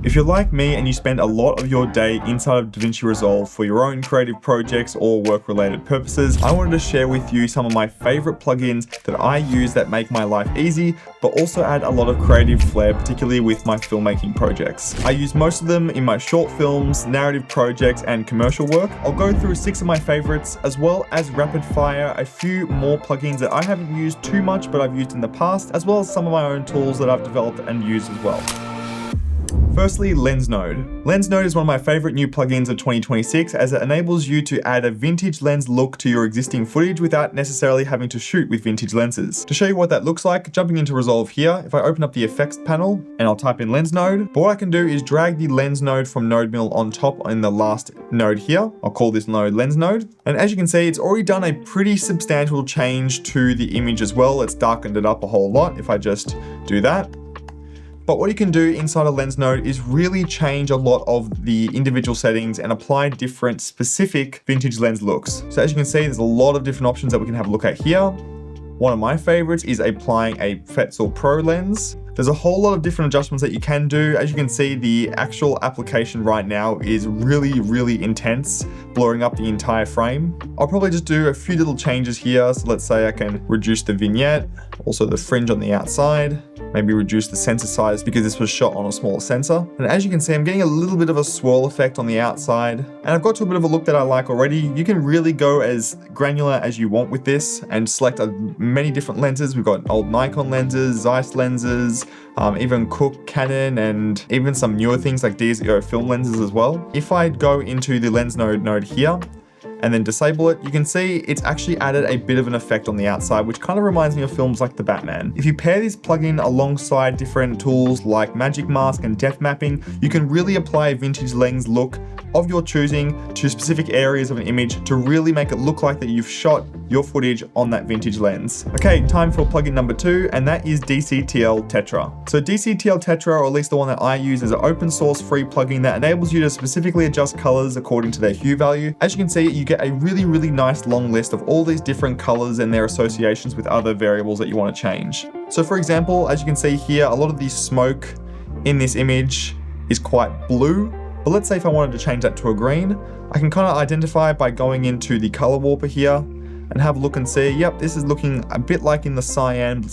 If you're like me and you spend a lot of your day inside of Davinci Resolve for your own creative projects or work-related purposes, I wanted to share with you some of my favorite plugins that I use that make my life easy, but also add a lot of creative flair, particularly with my filmmaking projects. I use most of them in my short films, narrative projects, and commercial work. I'll go through 6 of my favorites, as well as rapid fire a few more plugins that I haven't used too much, but I've used in the past, as well as some of my own tools that I've developed and used as well. Firstly, Lens Node. Lens Node is one of my favorite new plugins of 2026 as it enables you to add a vintage lens look to your existing footage without necessarily having to shoot with vintage lenses. To show you what that looks like, jumping into Resolve here, if I open up the effects panel and I'll type in Lens Node, but what I can do is drag the lens node from Node Mill on top in the last node here. I'll call this node Lens Node. And as you can see, it's already done a pretty substantial change to the image as well. It's darkened it up a whole lot if I just do that. But what you can do inside a Lens Node is really change a lot of the individual settings and apply different specific vintage lens looks. So as you can see, there's a lot of different options that we can have a look at here. One of my favorites is applying a Fetzel Pro lens. There's a whole lot of different adjustments that you can do. As you can see, the actual application right now is really intense, blurring up the entire frame. I'll probably just do a few little changes here. So let's say I can reduce the vignette, also the fringe on the outside, maybe reduce the sensor size because this was shot on a smaller sensor. And as you can see, I'm getting a little bit of a swirl effect on the outside. And I've got to a bit of a look that I like already. You can really go as granular as you want with this and select many different lenses. We've got old Nikon lenses, Zeiss lenses, even Cooke, Canon, and even some newer things like DSO film lenses as well. If I go into the Lens node here, and then disable it, you can see it's actually added a bit of an effect on the outside, which kind of reminds me of films like The Batman. If you pair this plugin alongside different tools like Magic Mask and Depth Mapping, you can really apply a vintage lens look of your choosing to specific areas of an image to really make it look like that you've shot your footage on that vintage lens. Okay, time for plugin number 2, and that is DCTL Tetra. So DCTL Tetra, or at least the one that I use, is an open source free plugin that enables you to specifically adjust colors according to their hue value. As you can see, you get a really nice long list of all these different colors and their associations with other variables that you want to change. So for example, as you can see here, a lot of the smoke in this image is quite blue. But let's say if I wanted to change that to a green, I can kind of identify by going into the color warper here and have a look and see, yep, this is looking a bit like in the cyan/green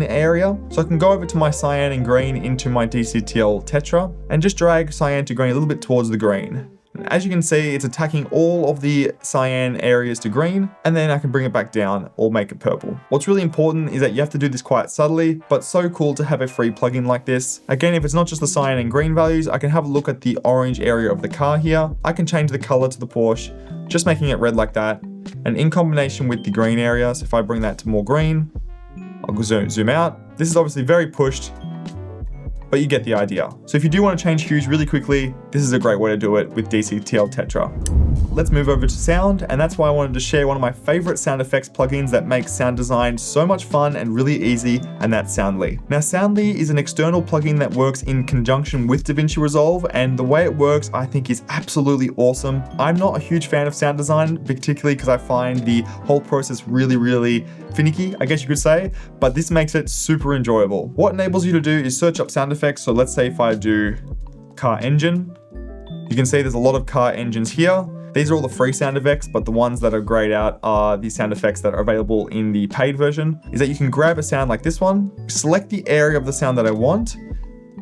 area. So I can go over to my cyan and green into my DCTL Tetra and just drag cyan to green a little bit towards the green. And as you can see, it's attacking all of the cyan areas to green, and then I can bring it back down or make it purple. What's really important is that you have to do this quite subtly, but so cool to have a free plugin like this. Again, if it's not just the cyan and green values, I can have a look at the orange area of the car here. I can change the color to the Porsche, just making it red like that. And in combination with the green area, so if I bring that to more green, I'll go zoom out. This is obviously very pushed, but you get the idea. So if you do want to change hues really quickly, this is a great way to do it with DCTL Tetra. Let's move over to sound, and that's why I wanted to share one of my favorite sound effects plugins that makes sound design so much fun and really easy, and that's Soundly. Now Soundly is an external plugin that works in conjunction with Davinci Resolve, and the way it works I think is absolutely awesome. I'm not a huge fan of sound design, particularly because I find the whole process really finicky, I guess you could say, but this makes it super enjoyable. What enables you to do is search up sound effects. So let's say if I do car engine, you can see there's a lot of car engines here. These are all the free sound effects, but the ones that are grayed out are the sound effects that are available in the paid version. Is that you can grab a sound like this one, select the area of the sound that I want,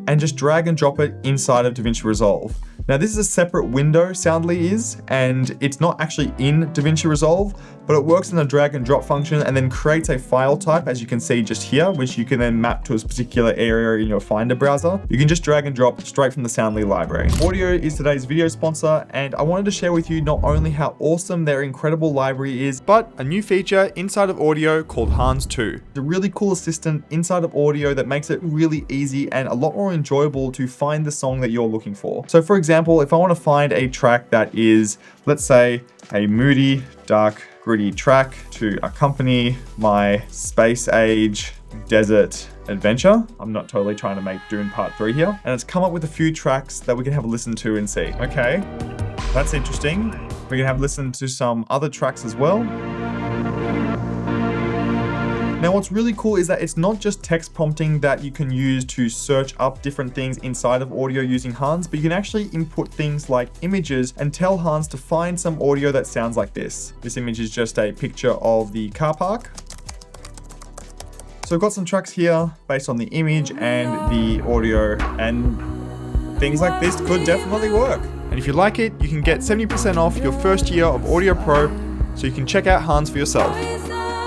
and just drag and drop it inside of Davinci Resolve. Now this is a separate window, Soundly is, and it's not actually in Davinci Resolve, but it works in the drag and drop function and then creates a file type, as you can see just here, which you can then map to a particular area in your Finder browser. You can just drag and drop straight from the Soundly library. Audio is today's video sponsor, and I wanted to share with you not only how awesome their incredible library is, but a new feature inside of Audio called Hans 2. It's a really cool assistant inside of Audio that makes it really easy and a lot more enjoyable to find the song that you're looking for. So for example, if I want to find a track that is, let's say, a moody, dark, gritty track to accompany my space age desert adventure. I'm not totally trying to make Dune Part 3 here. And it's come up with a few tracks that we can have a listen to and see. Okay, that's interesting. We can have a listen to some other tracks as well. Now what's really cool is that it's not just text prompting that you can use to search up different things inside of audio using Hans, but you can actually input things like images and tell Hans to find some audio that sounds like this. This image is just a picture of the car park. So I've got some tracks here based on the image and the audio, and things like this could definitely work. And if you like it, you can get 70% off your first year of Audio Pro, so you can check out Hans for yourself.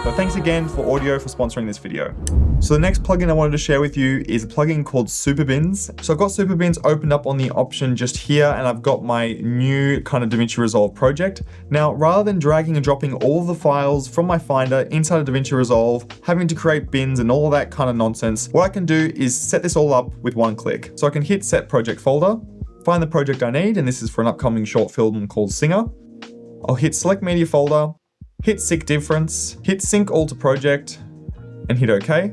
So thanks again for Audio for sponsoring this video. So the next plugin I wanted to share with you is a plugin called Superbins. So I've got Superbins opened up on the option just here, and I've got my new kind of Davinci Resolve project. Now, rather than dragging and dropping all of the files from my Finder inside of Davinci Resolve, having to create bins and all that kind of nonsense, what I can do is set this all up with one click. So I can hit Set Project Folder, find the project I need, and this is for an upcoming short film called Singer. I'll hit Select Media Folder, hit Sync Difference, hit Sync All to Project, and hit OK.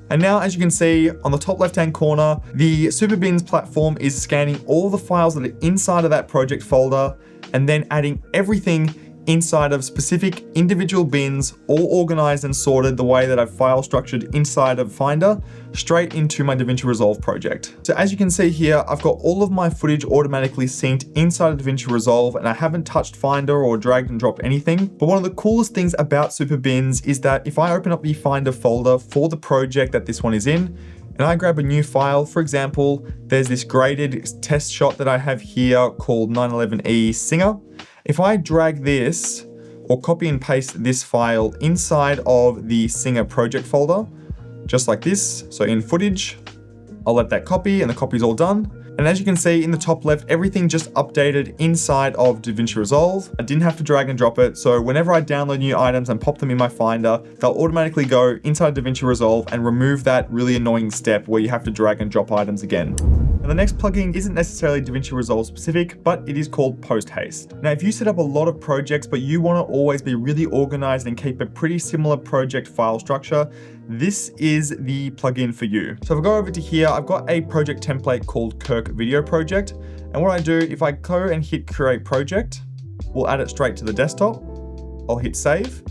And now, as you can see on the top left-hand corner, the Superbins platform is scanning all the files that are inside of that project folder and then adding everything inside of specific individual bins, all organized and sorted the way that I've file structured inside of Finder, straight into my Davinci Resolve project. So as you can see here, I've got all of my footage automatically synced inside of Davinci Resolve, and I haven't touched Finder or dragged and dropped anything. But one of the coolest things about Superbins is that if I open up the Finder folder for the project that this one is in, and I grab a new file, for example, there's this graded test shot that I have here called 911E Singer. If I drag this or copy and paste this file inside of the Singer project folder, just like this, so in footage, I'll let that copy, and the copy's all done. And as you can see in the top left, everything just updated inside of Davinci Resolve. I didn't have to drag and drop it, so whenever I download new items and pop them in my Finder, they'll automatically go inside Davinci Resolve and remove that really annoying step where you have to drag and drop items again. Now the next plugin isn't necessarily Davinci Resolve specific, but it is called Post Haste. Now if you set up a lot of projects, but you want to always be really organized and keep a pretty similar project file structure, this is the plugin for you. So if I go over to here, I've got a project template called Kirk Video Project. And what I do, if I go and hit Create Project, we'll add it straight to the desktop. I'll hit Save.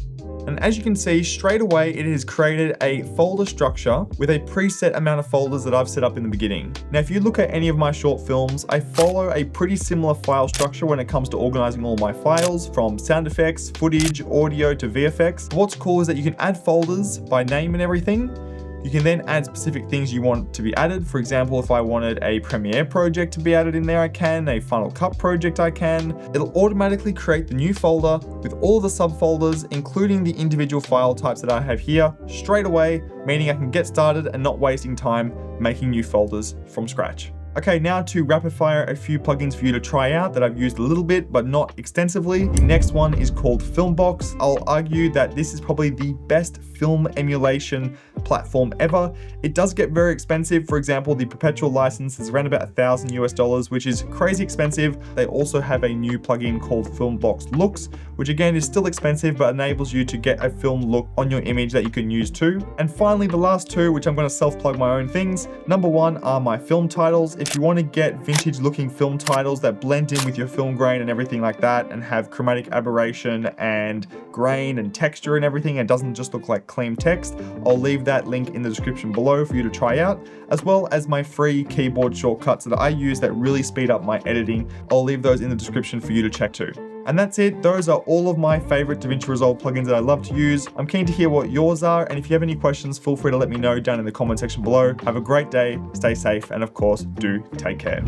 And as you can see, straight away, it has created a folder structure with a preset amount of folders that I've set up in the beginning. Now, if you look at any of my short films, I follow a pretty similar file structure when it comes to organizing all my files, from sound effects, footage, audio to VFX. What's cool is that you can add folders by name and everything. You can then add specific things you want to be added. For example, if I wanted a Premiere project to be added in there, I can. A Final Cut project, I can. It'll automatically create the new folder with all the subfolders, including the individual file types that I have here, straight away, meaning I can get started and not wasting time making new folders from scratch. Okay, now to rapid fire a few plugins for you to try out that I've used a little bit, but not extensively. The next one is called Filmbox. I'll argue that this is probably the best film emulation platform ever. It does get very expensive. For example, the perpetual license is around about $1,000 US, which is crazy expensive. They also have a new plugin called Filmbox Looks, which again is still expensive, but enables you to get a film look on your image that you can use too. And finally, the last two, which I'm going to self-plug my own things. Number one are my film titles. If you want to get vintage looking film titles that blend in with your film grain and everything like that, and have chromatic aberration and grain and texture and everything, it doesn't just look like clean text, I'll leave that link in the description below for you to try out, as well as my free keyboard shortcuts that I use that really speed up my editing. I'll leave those in the description for you to check too. And that's it. Those are all of my favorite Davinci Resolve plugins that I love to use. I'm keen to hear what yours are, and if you have any questions, feel free to let me know down in the comment section below. Have a great day, stay safe, and of course, do take care.